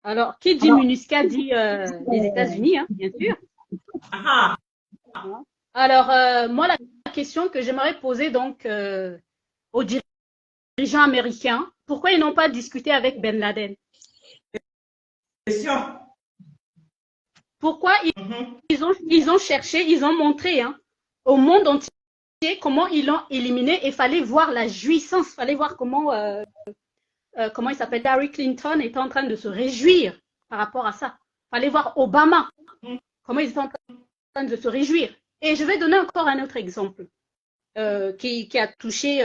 Alors, qui dit MINUSCA dit les États-Unis, hein, bien sûr. Ah. Alors, moi, la question que j'aimerais poser donc aux dirigeants américains, pourquoi ils n'ont pas discuté avec Ben Laden? Question. Pourquoi ils ont cherché, ils ont montré au monde entier comment ils l'ont éliminé et il fallait voir la jouissance, il fallait voir comment il s'appelle, Hillary Clinton était en train de se réjouir par rapport à ça. Il fallait voir Obama, comment ils étaient en train de se réjouir. Et je vais donner encore un autre exemple qui a touché,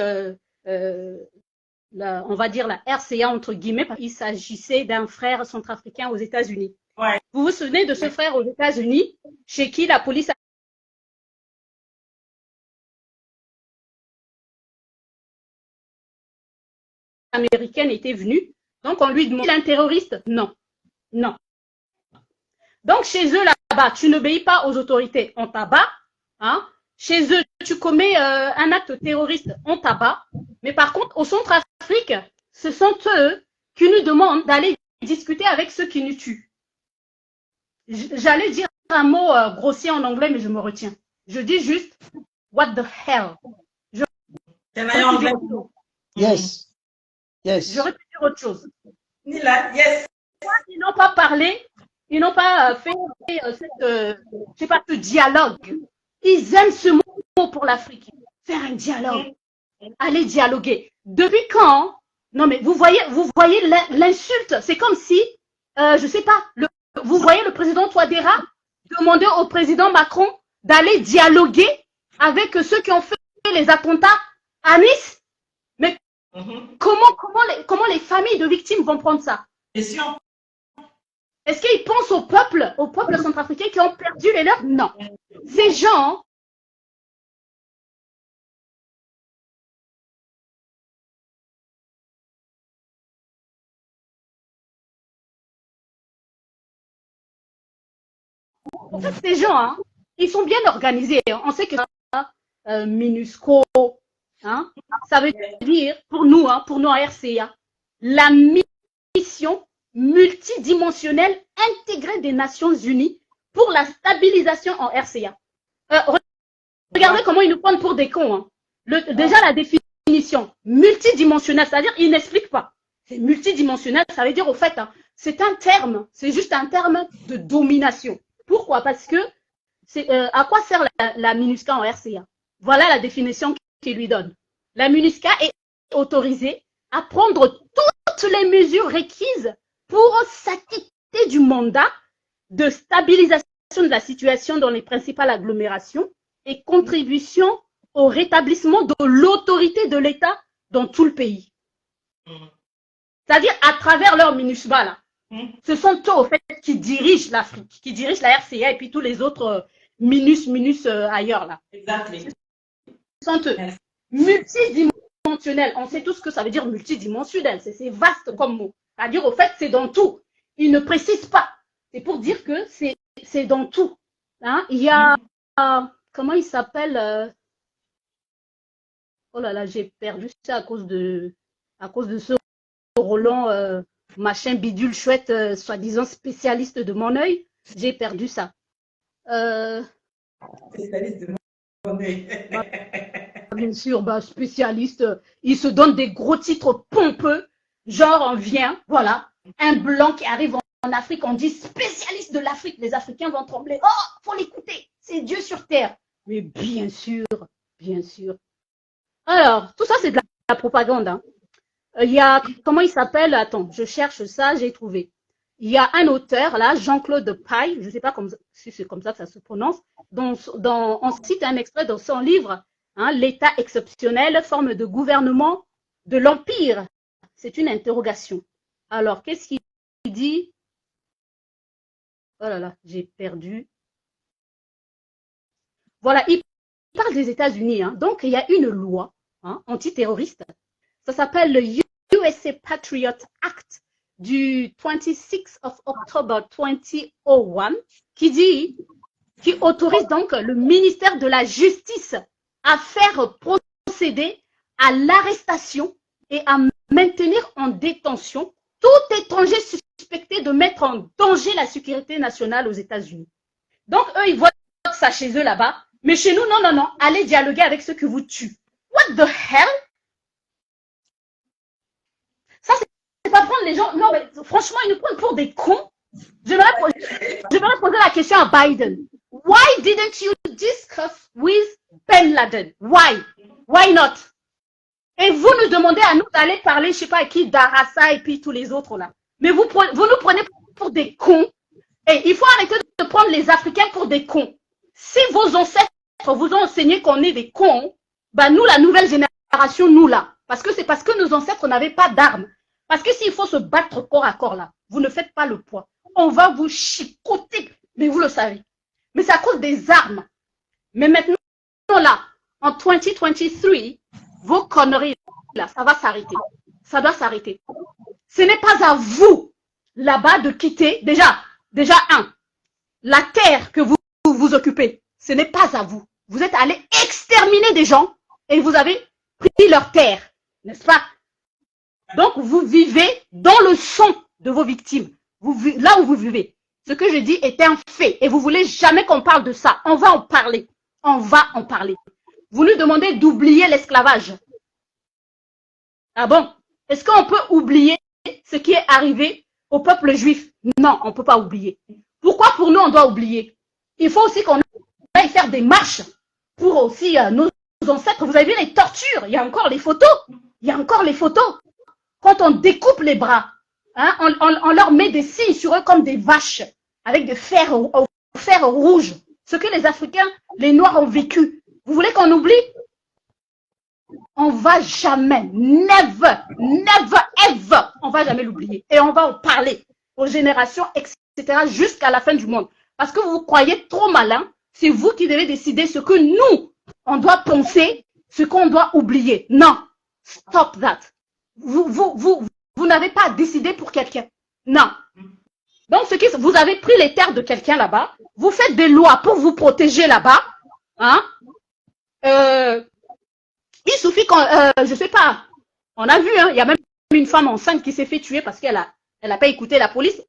on va dire, la RCA, entre guillemets, parce qu'il s'agissait d'un frère centrafricain aux États-Unis. Ouais. Vous vous souvenez de ce frère aux États-Unis, chez qui la police américaine était venue. Donc, on lui demandait, un terroriste? Non. Non. Donc, chez eux, là-bas, tu n'obéis pas aux autorités, on t'abat. Hein? Chez eux, tu commets un acte terroriste, on t'abat. Mais par contre, au Centrafrique, ce sont eux qui nous demandent d'aller discuter avec ceux qui nous tuent. J'allais dire un mot grossier en anglais, mais je me retiens. Je dis juste, what the hell? Yes. Yes. J'aurais pu dire autre chose. Nila, yes. Ils n'ont pas parlé, ils n'ont pas fait ce dialogue. Ils aiment ce mot pour l'Afrique. Faire un dialogue. Aller dialoguer. Depuis quand? Non, mais vous voyez l'insulte. C'est comme si, je sais pas, vous voyez le président Touadéra demander au président Macron d'aller dialoguer avec ceux qui ont fait les attentats à Nice. Mais comment les familles de victimes vont prendre ça? Question. Est-ce qu'ils pensent au peuple centrafricain qui ont perdu les leurs? Non. Ces gens, en fait, ces gens, ils sont bien organisés. On sait que MINUSCO, ça veut dire, pour nous à RCA, la mission multidimensionnelle intégrée des Nations Unies pour la stabilisation en RCA. Regardez comment ils nous prennent pour des cons. Déjà, la définition multidimensionnelle, c'est-à-dire ils n'expliquent pas. C'est multidimensionnel, ça veut dire au fait, c'est un terme, c'est juste un terme de domination. Pourquoi? Parce que à quoi sert la MINUSCA en RCA? Voilà la définition qu'il lui donne. La MINUSCA est autorisée à prendre toutes les mesures requises pour s'acquitter du mandat de stabilisation de la situation dans les principales agglomérations et contribution au rétablissement de l'autorité de l'État dans tout le pays. C'est-à-dire à travers leur MINUSMA, là. Ce sont eux, au fait, qui dirigent l'Afrique, qui dirigent la RCA et puis tous les autres MINUS ailleurs, là. Exactement. Ce sont eux. Multidimensionnel. On sait tous ce que ça veut dire multidimensionnel. C'est vaste comme mot. C'est-à-dire, au fait, c'est dans tout. Ils ne précisent pas. C'est pour dire que c'est dans tout. Il y a, comment il s'appelle oh là là, j'ai perdu ça à cause de ce Roland machin bidule chouette, soi-disant spécialiste de mon œil. J'ai perdu ça. Spécialiste de mon œil. Bien sûr, spécialiste. Il se donne des gros titres pompeux. Genre, on vient, voilà, un blanc qui arrive en Afrique, on dit spécialiste de l'Afrique. Les Africains vont trembler. Oh, faut l'écouter. C'est Dieu sur terre. Mais bien sûr, bien sûr. Alors, tout ça, c'est de la propagande. Il y a, comment il s'appelle? Attends, je cherche ça, j'ai trouvé. Il y a un auteur, là, Jean-Claude Paille, je ne sais pas si c'est comme ça que ça se prononce, on cite un extrait dans son livre, L'État exceptionnel, forme de gouvernement de l'Empire. C'est une interrogation. Alors, qu'est-ce qu'il dit? Oh là là, j'ai perdu. Voilà, il parle des États-Unis. Donc, il y a une loi antiterroriste. Ça s'appelle le USA Patriot Act du 26 of October 2001 qui autorise donc le ministère de la Justice à faire procéder à l'arrestation et à maintenir en détention tout étranger suspecté de mettre en danger la sécurité nationale aux États-Unis. Donc, eux, ils voient ça chez eux là-bas. Mais chez nous, non, non, non. Allez dialoguer avec ceux qui vous tuent. What the hell? Ça, c'est pas prendre les gens. Non, mais franchement, ils nous prennent pour des cons. J'aimerais poser la question à Biden. Why didn't you discuss with Ben Laden? Why? Why not? Et vous nous demandez à nous d'aller parler, je sais pas à qui, d'Arassa et puis tous les autres là. Mais vous nous prenez pour des cons. Et il faut arrêter de prendre les Africains pour des cons. Si vos ancêtres vous ont enseigné qu'on est des cons, bah nous, la nouvelle génération, nous là. Parce que c'est parce que nos ancêtres n'avaient pas d'armes. Parce que s'il faut se battre corps à corps là, vous ne faites pas le poids. On va vous chicoter, mais vous le savez. Mais c'est à cause des armes. Mais maintenant, là, en 2023, vos conneries, là, ça va s'arrêter. Ça doit s'arrêter. Ce n'est pas à vous, là-bas, de quitter, déjà, la terre que vous occupez, ce n'est pas à vous. Vous êtes allé exterminer des gens et vous avez pris leur terre, n'est-ce pas? Donc, vous vivez dans le sang de vos victimes. Là où vous vivez. Ce que je dis est un fait. Et vous voulez jamais qu'on parle de ça. On va en parler. On va en parler. Vous nous demandez d'oublier l'esclavage. Ah bon? Est-ce qu'on peut oublier ce qui est arrivé au peuple juif? Non, on ne peut pas oublier. Pourquoi pour nous on doit oublier? Il faut aussi qu'on aille faire des marches pour aussi nos ancêtres. Vous avez vu les tortures? Il y a encore les photos. Il y a encore les photos. Quand on découpe les bras, hein, on leur met des signes sur eux comme des vaches, avec des fers rouges. Ce que les Africains, les Noirs ont vécu. Vous voulez qu'on oublie? On va jamais, never, ever, on va jamais l'oublier. Et on va en parler aux générations, etc., jusqu'à la fin du monde. Parce que vous vous croyez trop malin, c'est vous qui devez décider ce que nous, on doit penser, ce qu'on doit oublier. Non, stop that. Vous n'avez pas à décider pour quelqu'un. Non. Donc, vous avez pris les terres de quelqu'un là-bas, vous faites des lois pour vous protéger là-bas. Hein? Il suffit qu'on, je sais pas, on a vu, hein, il y a même une femme enceinte qui s'est fait tuer parce qu'elle a pas écouté la police.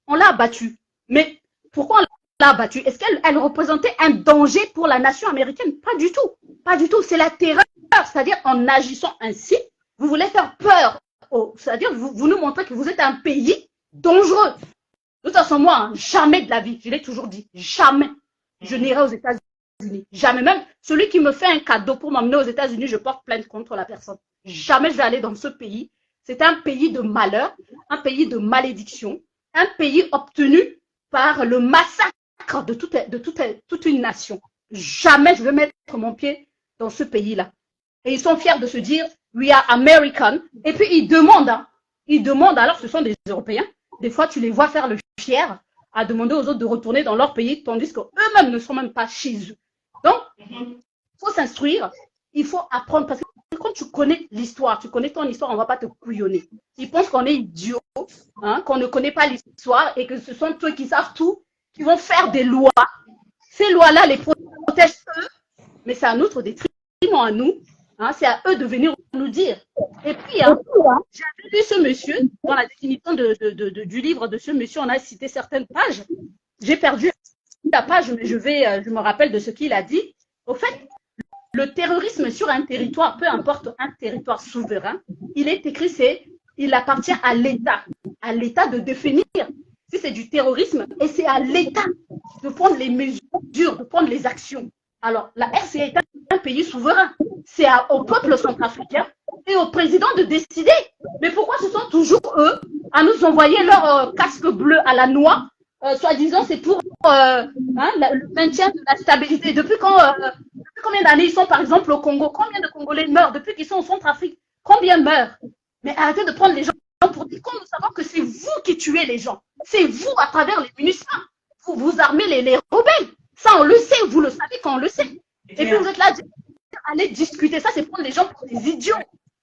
On l'a abattue. Mais pourquoi on l'a abattue? Est-ce qu'elle représentait un danger pour la nation américaine? Pas du tout. Pas du tout. C'est la terreur. C'est-à-dire, en agissant ainsi, vous voulez faire peur. C'est-à-dire, vous nous montrez que vous êtes un pays dangereux. De toute façon, moi, hein, jamais de la vie, je l'ai toujours dit, jamais je n'irai aux États-Unis. Jamais. Même celui qui me fait un cadeau pour m'emmener aux États-Unis, je porte plainte contre la personne. Jamais je vais aller dans ce pays. C'est un pays de malheur, un pays de malédiction, un pays obtenu par le massacre de toute une nation. Jamais je vais mettre mon pied dans ce pays-là. Et ils sont fiers de se dire, we are American. Et puis ils demandent, alors ce sont des Européens, des fois tu les vois faire le fier à demander aux autres de retourner dans leur pays, tandis qu'eux-mêmes ne sont même pas chez eux. Donc, il faut s'instruire, il faut apprendre, parce que quand tu connais l'histoire, tu connais ton histoire, on ne va pas te couillonner. Ils pensent qu'on est idiot, hein, qu'on ne connaît pas l'histoire et que ce sont eux qui savent tout, qui vont faire des lois. Ces lois-là les protègent eux, mais c'est à notre détriment à nous. Hein, c'est à eux de venir nous dire. Et puis, hein, j'avais lu ce monsieur, dans la définition du livre de ce monsieur, on a cité certaines pages. J'ai perdu la page, mais je me rappelle de ce qu'il a dit. Au fait, le terrorisme sur un territoire, peu importe un territoire souverain, il est écrit, il appartient à l'État de définir si c'est du terrorisme, et c'est à l'État de prendre les mesures, de prendre les actions. Alors, la RCA est un pays souverain. C'est au peuple centrafricain et au président de décider. Mais pourquoi ce sont toujours eux à nous envoyer leur casque bleu à la noix, soi-disant c'est pour le maintien de la stabilité. Depuis combien d'années ils sont par exemple au Congo? Combien de Congolais meurent depuis qu'ils sont au Centrafrique? Combien meurent? Mais arrêtez de prendre les gens pour des cons. Nous savons que c'est vous qui tuez les gens. C'est vous à travers les munitions. Vous armez les rebelles. Ça, on le sait. Vous le savez quand on le sait. Et puis vous êtes là, allez discuter. Ça, c'est prendre les gens pour des idiots.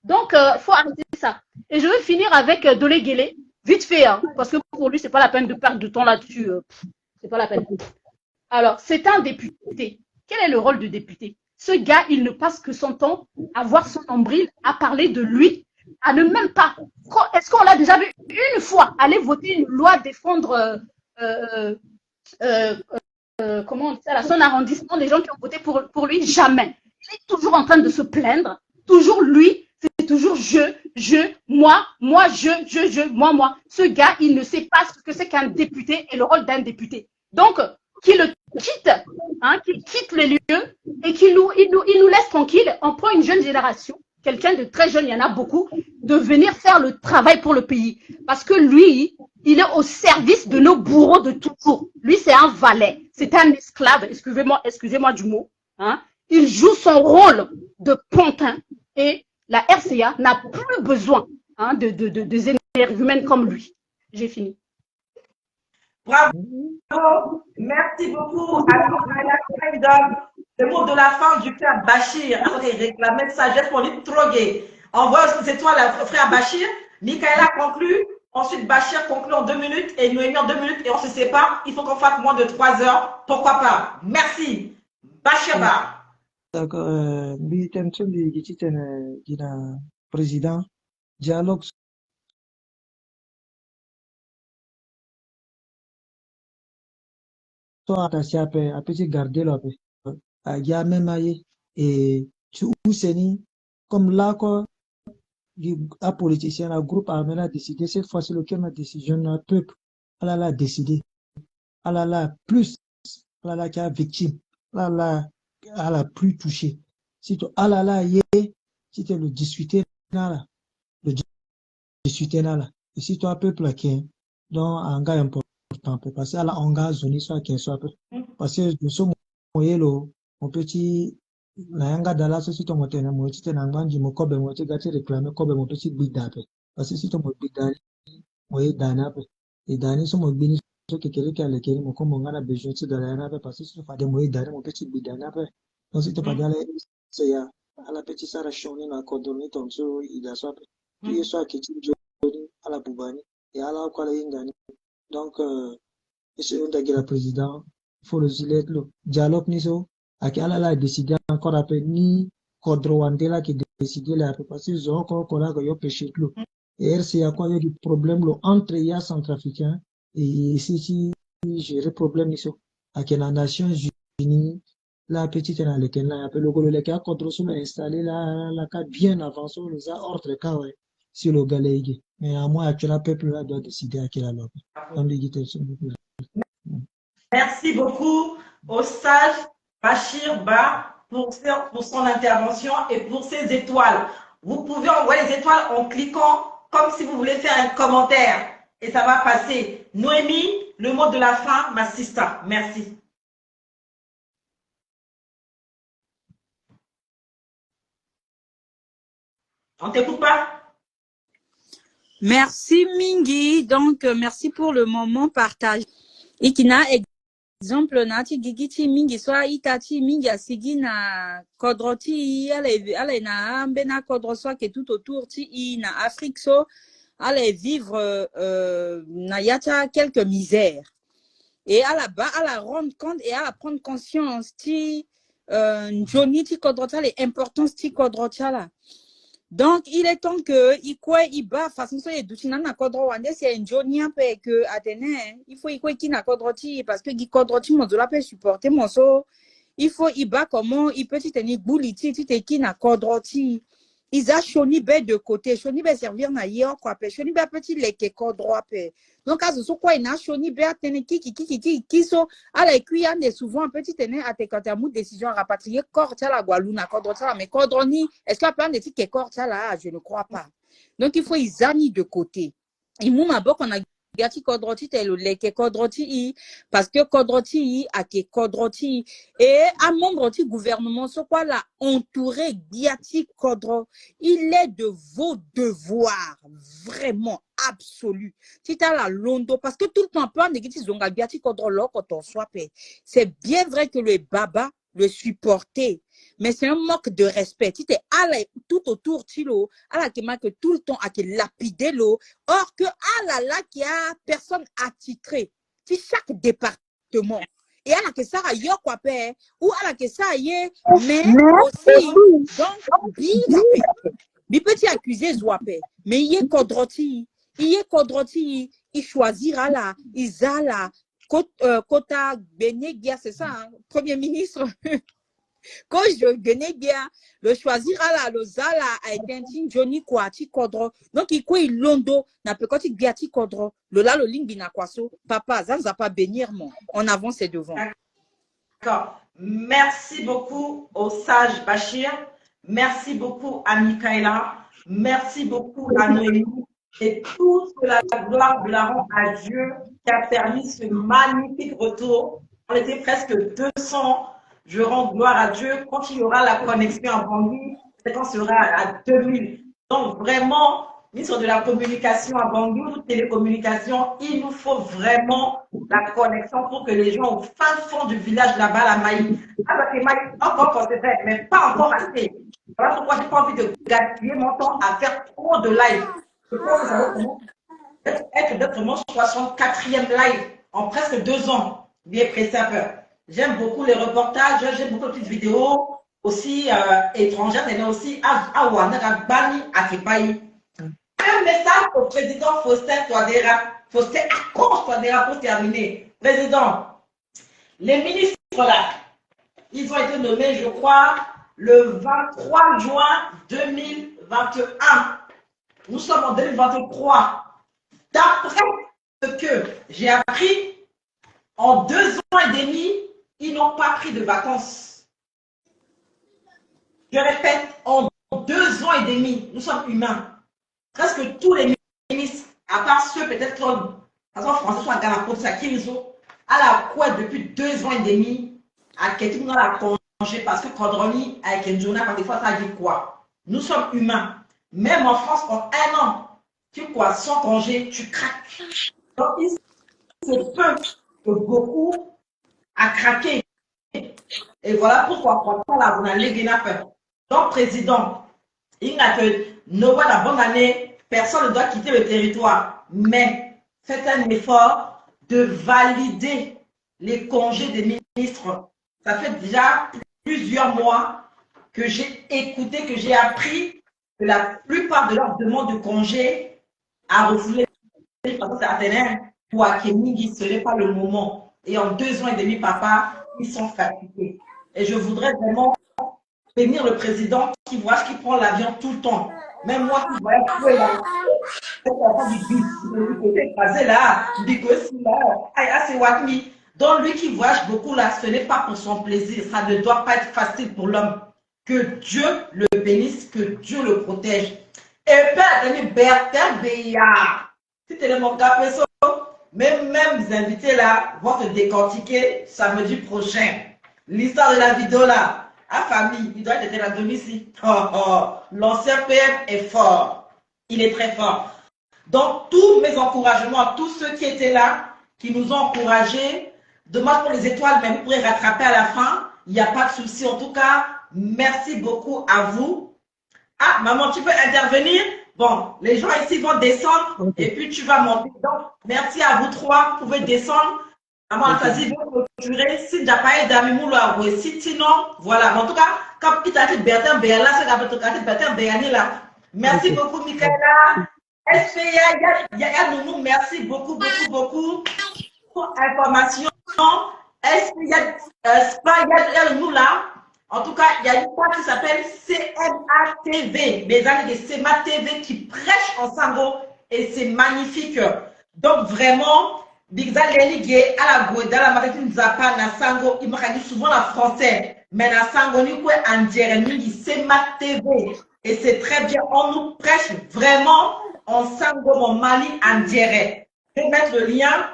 Donc, il faut arrêter ça. Et je vais finir avec Dolé Guélé. Vite fait, hein, parce que pour lui, c'est pas la peine de perdre de temps là-dessus. C'est pas la peine. Alors, c'est un député. Quel est le rôle du député? Ce gars, il ne passe que son temps à voir son nombril, à parler de lui, à ne même pas. Est-ce qu'on l'a déjà vu une fois aller voter une loi défendre comment on dit ça, là, son arrondissement, les gens qui ont voté pour lui? Jamais. Il est toujours en train de se plaindre. Toujours lui, c'est toujours moi, moi. Ce gars, il ne sait pas ce que c'est qu'un député et le rôle d'un député. Donc, qu'il le quitte, qu'il quitte les lieux et qu'il il nous laisse tranquille. On prend une jeune génération, quelqu'un de très jeune, il y en a beaucoup, de venir faire le travail pour le pays. Parce que lui, il est au service de nos bourreaux de toujours. Lui, c'est un valet, c'est un esclave, excusez-moi du mot. Il joue son rôle de pantin et la RCA n'a plus besoin de énergumènes comme lui. J'ai fini. Bravo. Merci beaucoup à le mot de la fin du frère Bachir. Il réclamait sagesse pour lui troguer. Envoie, c'est toi, le frère Bachir. Michaela conclut. Ensuite, Bachir conclut en 2 minutes et Noémie en 2 minutes et on se sépare. Il faut qu'on fasse moins de 3 heures. Pourquoi pas? Merci. Bachir Bar. D'accord. Président, dialogue soit attaché à petit garder là, à même et tu Ouseni, comme là, quoi, un politicien, un groupe armé a décidé, cette fois-ci, lequel a décision, un peuple, Allah a décidé, Allah plus, Allah qui a victime, Allah plus touché. Si tu Allah si tu le discuter là, le discuter là, et si tu as un peuple qui est dans un gars important, parce que Allah engage zone soit qui soit parce que nous sommes mon petit na yanga dala so si to motena mo tite na nganji mo kobe mo tigati reclamer kobe mo petit bidape parce que si to mo bidani mo dana pe e dani so mo bini so kekere ka lekere mo ko mo ngana besoin ti dala na pe parce que si to fa de mo dana mo petit bidana pe donc si to fa dala c'est ya ala petit sara shoni na kodoni ton so ida so pe tu so akiti joni ala bubani et ala ko ala ingani donc c'est un des président faut le dialogue ni so aki ala la décidé encore après ni Kodro Wandela qui décidé là parce que ils ont encore là que yo péché clos et RC a quoi du problème lo entre ya centrafricain et ici gérer problème ici avec la Nations Unies la petite dans lequel là appelle le golo le cas Kodro sont installé là la cas bien avancé les a ordre cas ouais sur le galégue mais à moi actuellement peuple là doit décider à quelle alors Merci beaucoup au sage Bachir Ba pour son intervention et pour ses étoiles. Vous pouvez envoyer les étoiles en cliquant comme si vous voulez faire un commentaire et ça va passer. Noémie, le mot de la fin, ma sister. Merci. On t'écoute pas? Merci Mingi. Donc, merci pour le moment partagé. Ikina exemple nati gigiti mingi so itati mingi asigi na kodroti ale na ambena kodroso qui est tout autour ti na Afrique so allez vivre na yata quelques misères et à la bas à la rendre compte et à prendre conscience ti Johnny ti kodrota les importances ti kodrota là. Donc, il est temps que il bat façon so edutina na kodro wande c'est un Johnny un peu que atene il faut qui na kodroti parce que qui kodroti mon dola peut supporter mon so il faut il bat comment il peut tenir bouliti ti qui na kodroti ils a choni be de côté choni be servir na hier quoi pe choni be petit leke kodro pe donc à ce quoi il na choni be atene qui so à la cuillère est souvent petit tene à te quand tu as une décision à rapatrier corps ta la Guadeloupe na kodro ta mais kodroni est-ce qu'il y a plein de trucs qui corps ta là je ne crois pas donc il faut ils ani de côté il m'a ma on a gati kodroti te le leke kodroti parce que kodroti a ke kodroti et un membre du gouvernement ce quoi là entouré gati kodro il est de vos devoirs vraiment absolu si tu as la londo parce que tout le temps plein de gati zonga gati kodro là quand on soit c'est bien vrai que le baba le supporter mais c'est un manque de respect tu t'es tout autour tilo à la que tout le temps à qui lapider l'eau or que à la qui a personne attitré si chaque département et à la que ça y quoi père ou à la que ça y est mais aussi donc bien Il peut accuser Zouapé, mais il est Kodroti, il choisira là, il a là, Kota Benegia, c'est ça, hein, Premier ministre. Quand je connais bien, le choisira là, le Zala avec un Johnny Kwati Kodro. Donc, il quoi il londo, n'a pas quand il biati Kodro. Le là, le limbina kwaso. Papa, ça ne va pas bénir, mon. En avant, c'est devant. D'accord. Merci beaucoup au sage Bachir. Merci beaucoup à Michaela. Merci beaucoup à Noémie. Et toute la gloire de la rend à Dieu qui a permis ce magnifique retour. On était presque 200. Je rends gloire à Dieu. Quand il y aura la connexion en Bangui, c'est quand sera à 2000. Donc vraiment, ministre de la communication à Bangui ou télécommunication, il nous faut vraiment la connexion pour que les gens au fin fond du village là-bas, la Maï, encore c'est vrai, mais pas encore assez. Voilà pourquoi je n'ai pas envie de gaspiller mon temps à faire trop de live. Je pense que ça va être d'être mon 64e live en presque 2 ans. Bien pressé un peu. J'aime beaucoup les reportages, j'aime beaucoup les petites vidéos aussi étrangères, mais aussi à Ouanaga, Bani, à Kepaï. Un message au président Faustin Touadéra. Faustin Touadéra pour terminer. Président, les ministres là, ils ont été nommés, je crois, le 23 juin 2021. Nous sommes en 2023. D'après ce que j'ai appris, en 2 ans et demi, ils n'ont pas pris de vacances. Je répète, en 2 ans et demi, nous sommes humains. Presque tous les ministres, à part ceux peut-être par exemple français sont à Galapagos, à Kirizo, à la couette depuis 2 ans et demi, à Ketou, on a la congé parce que Kodroni avec Njona, par des fois, ça dit quoi? Nous sommes humains. Même en France, en 1 an, tu quoi, sans congé, tu craques. Donc, il se peut que beaucoup a craqué. Et voilà pourquoi, là, on a légué. Donc, président, il n'a que Noël la bonne année, personne ne doit quitter le territoire. Mais faites un effort de valider les congés des ministres. Ça fait déjà plusieurs mois que j'ai écouté, que j'ai appris que la plupart de leurs demandes de congés a refusé parce que c'est atteint pour Akemigi, ce n'est pas le moment. Et en 2 ans et demi, papa, ils sont fatigués. Et je voudrais vraiment bénir le président qui voit qui prend l'avion tout le temps. Même moi qui voyais tout là, donc lui qui voyage beaucoup là, ce n'est pas pour son plaisir, ça ne doit pas être facile pour l'homme. Que Dieu le bénisse, que Dieu le protège. Et Père Bertin Béa, si tu es mon capesso, même les invités là vont te décortiquer samedi prochain. L'histoire de la vidéo là, à famille, il doit être à domicile. L'ancien PM est fort. Il est très fort. Donc, tous mes encouragements à tous ceux qui étaient là, qui nous ont encouragés, dommage pour les étoiles, mais vous pourrez rattraper à la fin. Il n'y a pas de souci. En tout cas, merci beaucoup à vous. Ah, maman, tu peux intervenir? Bon, les gens ici vont descendre et puis tu vas monter. Donc, merci à vous 3. Vous pouvez descendre. Maman, Anastasie va clôturer. Si Japaï Damimou l'a réussi, sinon, voilà. En tout cas, comme il t'a dit Bertin Béala, c'est la Bertin Béani là. Merci beaucoup, Michaela. SPA, Nounou, merci beaucoup pour l'information. SPA, nous là. En tout cas, il y a une page qui s'appelle CMA-TV, mes amis de CMA TV qui prêche en Sango et c'est magnifique. Donc vraiment, Bigza Léligue à la Goueda, la Maritime Zapa, na Sango, il m'a dit souvent en français, mais na Sango, ni quoi en Jérémie, CMA TV. Et c'est très bien, on nous prêche vraiment en Sango, mon Mali, en direct. Je vais mettre le lien.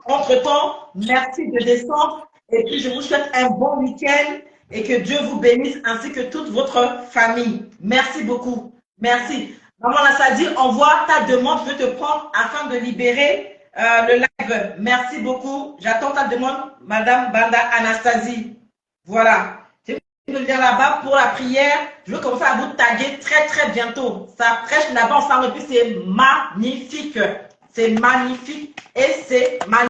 Entre-temps, merci de descendre et puis je vous souhaite un bon week-end. Et que Dieu vous bénisse ainsi que toute votre famille. Merci beaucoup. Merci. Maman Nassadi, envoie ta demande. Je vais te prendre afin de libérer le live. Merci beaucoup. J'attends ta demande, Madame Banda Anastasie. Voilà. Je vais venir là-bas pour la prière. Je veux commencer à vous taguer très bientôt. Ça prêche là-bas ensemble et puis c'est magnifique. C'est magnifique et c'est magnifique.